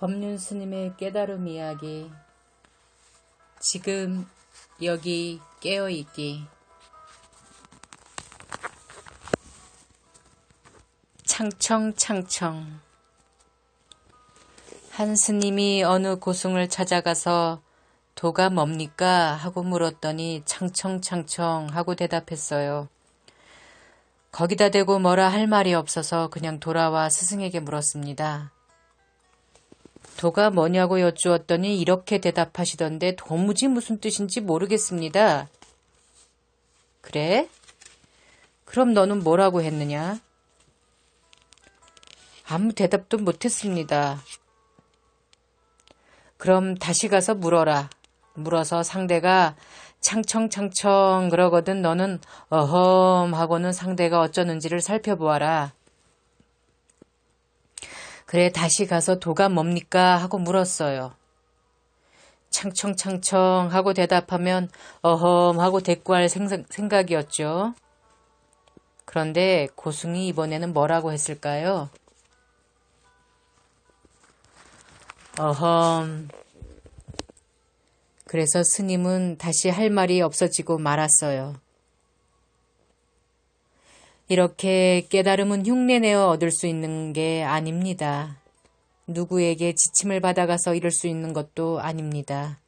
법륜 스님의 깨달음 이야기. 지금 여기 깨어있기. 창청창청. 한 스님이 어느 고승을 찾아가서 도가 뭡니까? 하고 물었더니 창청창청 하고 대답했어요. 거기다 대고 뭐라 할 말이 없어서 그냥 돌아와 스승에게 물었습니다. 도가 뭐냐고 여쭈었더니 이렇게 대답하시던데 도무지 무슨 뜻인지 모르겠습니다. 그래? 그럼 너는 뭐라고 했느냐? 아무 대답도 못했습니다. 그럼 다시 가서 물어라. 물어서 상대가 창청창청 그러거든 너는 어험 하고는 상대가 어쩌는지를 살펴보아라. 그래 다시 가서 도가 뭡니까? 하고 물었어요. 창청창청 하고 대답하면 어험 하고 대꾸할 생각이었죠. 그런데 고승이 이번에는 뭐라고 했을까요? 어험. 그래서 스님은 다시 할 말이 없어지고 말았어요. 이렇게 깨달음은 흉내내어 얻을 수 있는 게 아닙니다. 누구에게 지침을 받아가서 이룰 수 있는 것도 아닙니다.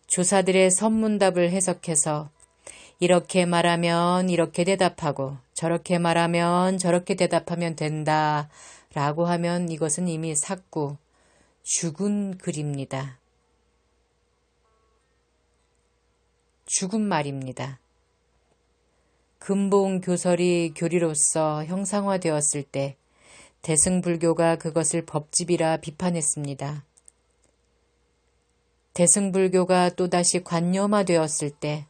조사들의 선문답을 해석해서 이렇게 말하면 이렇게 대답하고 저렇게 말하면 저렇게 대답하면 된다 라고 하면 이것은 이미 삭구, 죽은 글입니다. 죽은 말입니다. 근본 교설이 교리로서 형상화되었을 때 대승불교가 그것을 법집이라 비판했습니다. 대승불교가 또다시 관념화되었을 때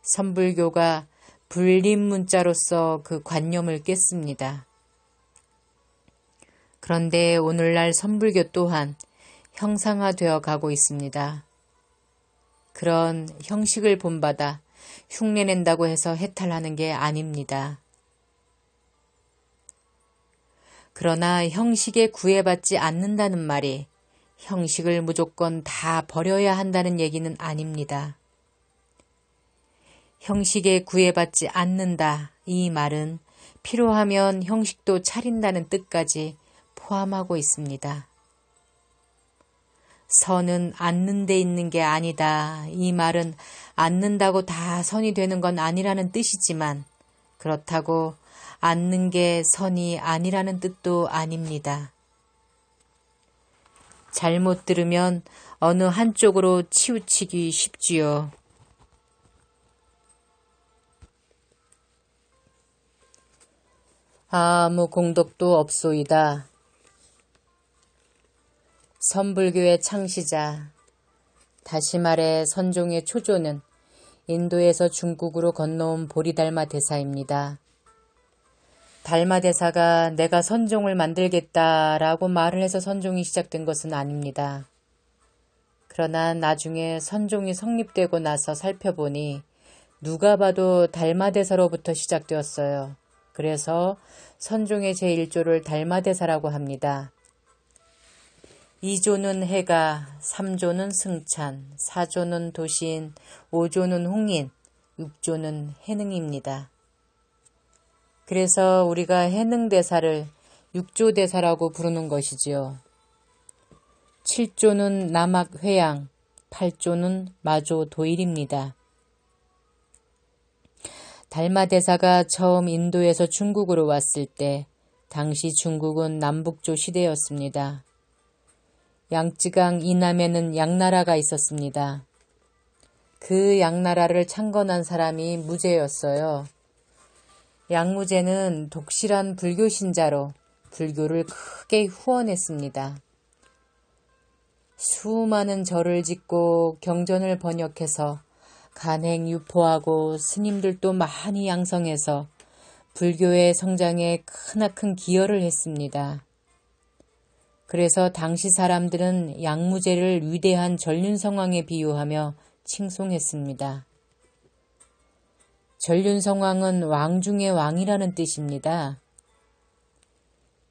선불교가 불림문자로서 그 관념을 깼습니다. 그런데 오늘날 선불교 또한 형상화되어 가고 있습니다. 그런 형식을 본받아 흉내낸다고 해서 해탈하는 게 아닙니다. 그러나 형식에 구애받지 않는다는 말이 형식을 무조건 다 버려야 한다는 얘기는 아닙니다. 형식에 구애받지 않는다 이 말은 필요하면 형식도 차린다는 뜻까지 포함하고 있습니다. 선은 앉는 데 있는 게 아니다. 이 말은 앉는다고 다 선이 되는 건 아니라는 뜻이지만 그렇다고 앉는 게 선이 아니라는 뜻도 아닙니다. 잘못 들으면 어느 한쪽으로 치우치기 쉽지요. 아무 공덕도 없소이다. 선불교의 창시자, 다시 말해 선종의 초조는 인도에서 중국으로 건너온 보리달마 대사입니다. 달마 대사가 내가 선종을 만들겠다라고 말을 해서 선종이 시작된 것은 아닙니다. 그러나 나중에 선종이 성립되고 나서 살펴보니 누가 봐도 달마 대사로부터 시작되었어요. 그래서 선종의 제1조를 달마 대사라고 합니다. 2조는 해가, 3조는 승찬, 4조는 도신, 5조는 홍인, 6조는 해능입니다. 그래서 우리가 해능대사를 6조대사라고 부르는 것이지요. 7조는 남악회양, 8조는 마조도일입니다. 달마대사가 처음 인도에서 중국으로 왔을 때 당시 중국은 남북조 시대였습니다. 양쯔강 이남에는 양나라가 있었습니다. 그 양나라를 창건한 사람이 무제였어요. 양무제는 독실한 불교 신자로 불교를 크게 후원했습니다. 수많은 절을 짓고 경전을 번역해서 간행 유포하고 스님들도 많이 양성해서 불교의 성장에 크나큰 기여를 했습니다. 그래서 당시 사람들은 양무제를 위대한 전륜성왕에 비유하며 칭송했습니다. 전륜성왕은 왕 중의 왕이라는 뜻입니다.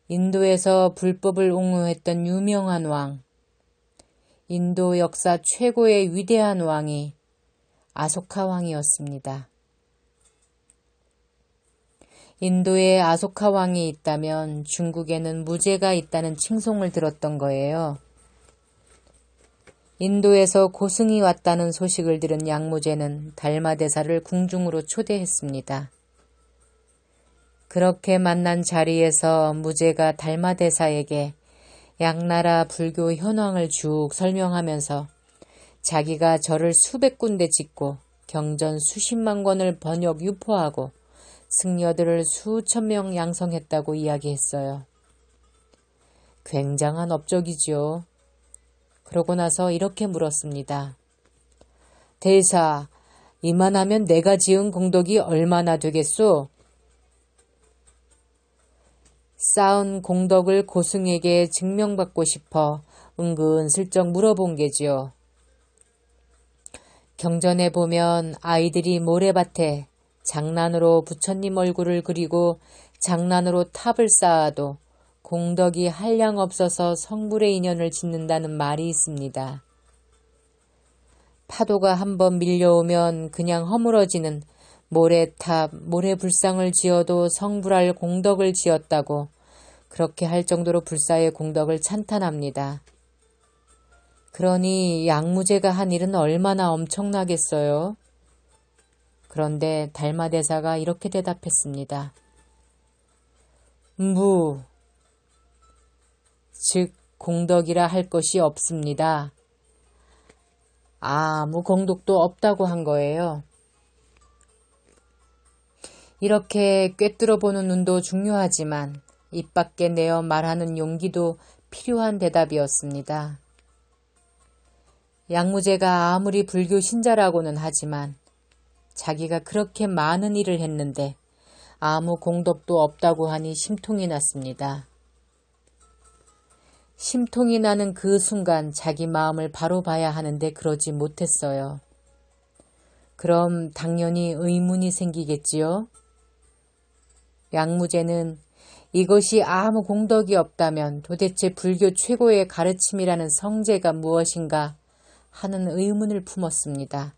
인도에서 불법을 옹호했던 유명한 왕, 인도 역사 최고의 위대한 왕이 아소카 왕이었습니다. 인도에 아소카 왕이 있다면 중국에는 무제가 있다는 칭송을 들었던 거예요. 인도에서 고승이 왔다는 소식을 들은 양무제는 달마대사를 궁중으로 초대했습니다. 그렇게 만난 자리에서 무제가 달마대사에게 양나라 불교 현황을 쭉 설명하면서 자기가 절을 수백 군데 짓고 경전 수십만 권을 번역 유포하고 승려들을 수천 명 양성했다고 이야기했어요. 굉장한 업적이지요. 그러고 나서 이렇게 물었습니다. 대사, 이만하면 내가 지은 공덕이 얼마나 되겠소? 쌓은 공덕을 고승에게 증명받고 싶어 은근슬쩍 물어본 게지요. 경전에 보면 아이들이 모래밭에 장난으로 부처님 얼굴을 그리고 장난으로 탑을 쌓아도 공덕이 한량 없어서 성불의 인연을 짓는다는 말이 있습니다. 파도가 한번 밀려오면 그냥 허물어지는 모래탑, 모래불상을 지어도 성불할 공덕을 지었다고 그렇게 할 정도로 불사의 공덕을 찬탄합니다. 그러니 양무제가 한 일은 얼마나 엄청나겠어요? 그런데 달마대사가 이렇게 대답했습니다. 즉 공덕이라 할 것이 없습니다. 아무 공덕도 없다고 한 거예요. 이렇게 꿰뚫어보는 눈도 중요하지만 입 밖에 내어 말하는 용기도 필요한 대답이었습니다. 양무제가 아무리 불교 신자라고는 하지만 자기가 그렇게 많은 일을 했는데 아무 공덕도 없다고 하니 심통이 났습니다. 심통이 나는 그 순간 자기 마음을 바로 봐야 하는데 그러지 못했어요. 그럼 당연히 의문이 생기겠지요? 양무제는 이것이 아무 공덕이 없다면 도대체 불교 최고의 가르침이라는 성제가 무엇인가 하는 의문을 품었습니다.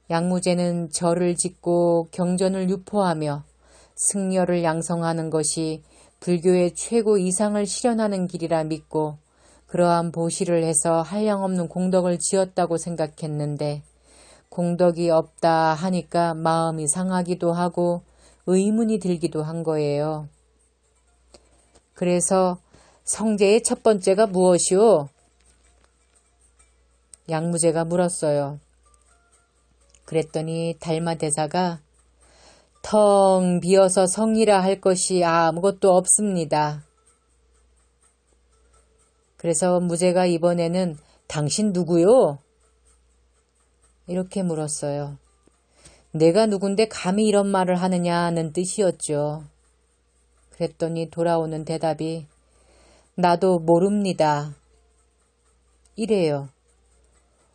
양무제는 절을 짓고 경전을 유포하며 승려를 양성하는 것이 불교의 최고 이상을 실현하는 길이라 믿고 그러한 보시를 해서 한량없는 공덕을 지었다고 생각했는데 공덕이 없다 하니까 마음이 상하기도 하고 의문이 들기도 한 거예요. 그래서 성제의 첫 번째가 무엇이오? 양무제가 물었어요. 그랬더니 달마대사가 텅 비어서 성이라 할 것이 아무것도 없습니다. 그래서 무제가 이번에는 당신 누구요? 이렇게 물었어요. 내가 누군데 감히 이런 말을 하느냐는 뜻이었죠. 그랬더니 돌아오는 대답이 나도 모릅니다. 이래요.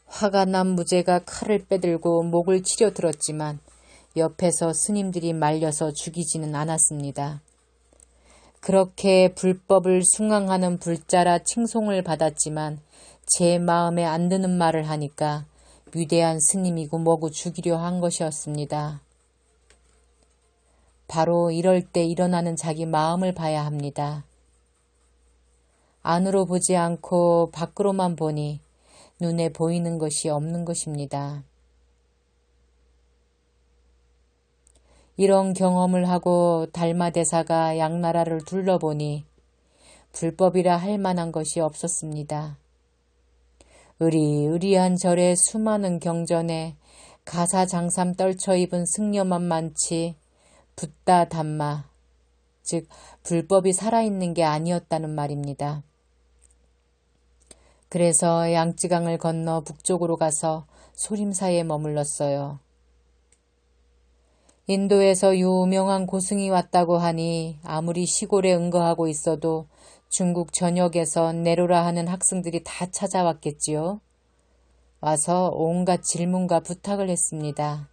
화가 난 무제가 칼을 빼들고 목을 치려 들었지만 옆에서 스님들이 말려서 죽이지는 않았습니다. 그렇게 불법을 숭앙하는 불자라 칭송을 받았지만 제 마음에 안 드는 말을 하니까 위대한 스님이고 뭐고 죽이려 한 것이었습니다. 바로 이럴 때 일어나는 자기 마음을 봐야 합니다. 안으로 보지 않고 밖으로만 보니 눈에 보이는 것이 없는 것입니다. 이런 경험을 하고 달마대사가 양나라를 둘러보니 불법이라 할 만한 것이 없었습니다. 의리의리한 절에 수많은 경전에 가사장삼 떨쳐 입은 승려만 많지 붓다 담마, 즉 불법이 살아있는 게 아니었다는 말입니다. 그래서 양쯔강을 건너 북쪽으로 가서 소림사에 머물렀어요. 인도에서 유명한 고승이 왔다고 하니 아무리 시골에 응거하고 있어도 중국 전역에서 내로라 하는 학생들이 다 찾아왔겠지요. 와서 온갖 질문과 부탁을 했습니다.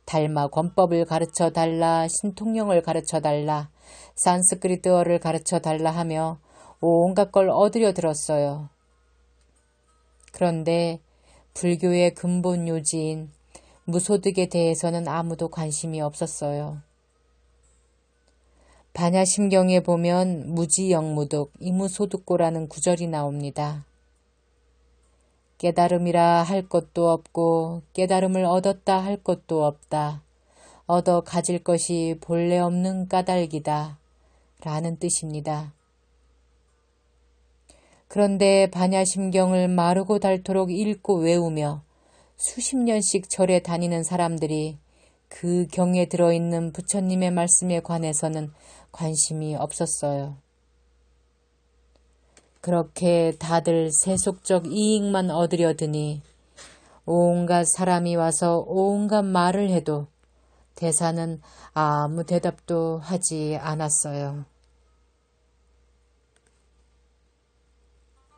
달마 권법을 가르쳐달라, 신통령을 가르쳐달라, 산스크리트어를 가르쳐 달라 하며 온갖 걸 얻으려 들었어요. 그런데 불교의 근본 요지인 무소득에 대해서는 아무도 관심이 없었어요. 반야심경에 보면 무지영무득, 이무소득고라는 구절이 나옵니다. 깨달음이라 할 것도 없고 깨달음을 얻었다 할 것도 없다. 얻어 가질 것이 본래 없는 까닭이다. 라는 뜻입니다. 그런데 반야심경을 마르고 닳도록 읽고 외우며 수십 년씩 절에 다니는 사람들이 그 경에 들어있는 부처님의 말씀에 관해서는 관심이 없었어요. 그렇게 다들 세속적 이익만 얻으려 드니 온갖 사람이 와서 온갖 말을 해도 대사는 아무 대답도 하지 않았어요.